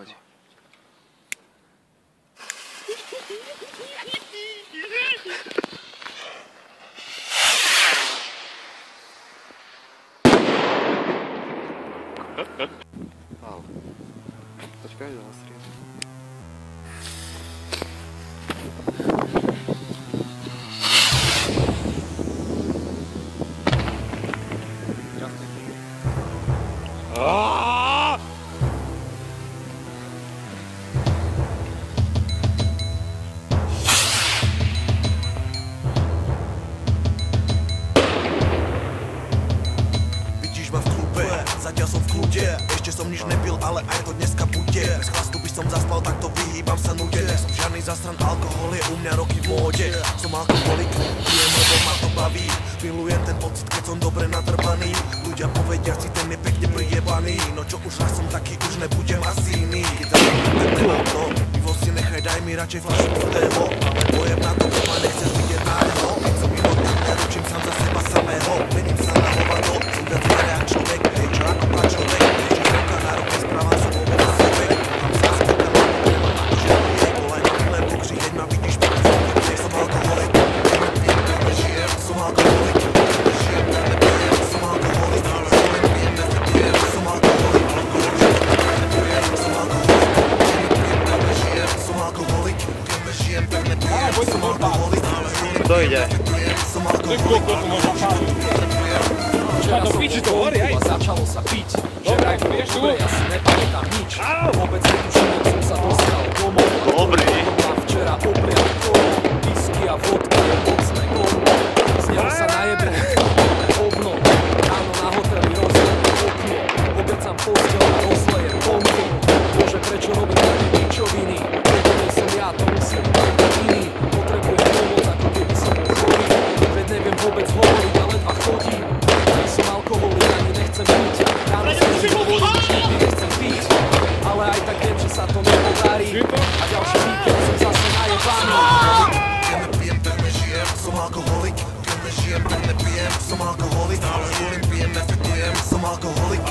poď. Počkaj, zastriem. Vidíš ma v klube, zatiaľ som v kľude. Ešte som nič nepil, ale aj to dneska bude. Bez chlastu by som zaspal, tak to vyhýbam sa nude. Som žiadny zasran, alkohol je u mňa roky v móde. Som alkoholik, pijem, lebo ma to baví. Milujem ten pocit, keď som dobre natrpaný. Ľudia povedia si, ten je pekne prijebaný. No čo už raz som taký, už nebudem asi iný. Keď zastavím auto, pivo si nechaj, daj mi radšej fľašu tvrdého. Ale pojem na to, ma nechcem vidieť na neho. Keď som mimo, tak neručím sám za seba samého. Mením sa na hovado, som viac variák človek. Hej, čo ako pra človek, hej, že ruka na ruke správam sa vôbec na sebe. Mám sa spýta na problém, že je kolaj na plné pokři, heď ma vidíš po že som alkoholik. Nežijem, som alkoholik. Nežijem, nepijem, som alkoholik. Nepijem, nepijem, som alkoholik. Som alkoholik. Nežijem, som alkoholik. Nežijem, nepijem, som alkoholik. Kto ide? Som alkoholik. Včera som bol a začalo sa piť. Že vraj bolo dobre, ja si nepamätám nič. Vôbec netuším, jak som sa dostal domov. Dobrý. Včera oblial kolo, whisky a vodka je mocné kombo. Z neho sa najebne hovno. Ráno na hoteli rozlejem okno. Obecam postel a rozlejem bombu. Bože, prečo robím také pičoviny? Preto nie som ja, to musím byť iný. Potrebujem pomoc, ako keby som bol chorý. Veď neviem vôbec hovoriť, ale ledva chodím. Nie som alkoholik, ani nechcem piť. Ráno som si hovoril, že nikdy nechcem piť. Ale aj tak viem, že sa to nepodarí. A ďalší víkend som zase najebaný. Nepijem, tak nežijem, som alkoholik. Nežijem, tak nepijem, som alkoholik. Pijem, nefekujem, som alkoholik.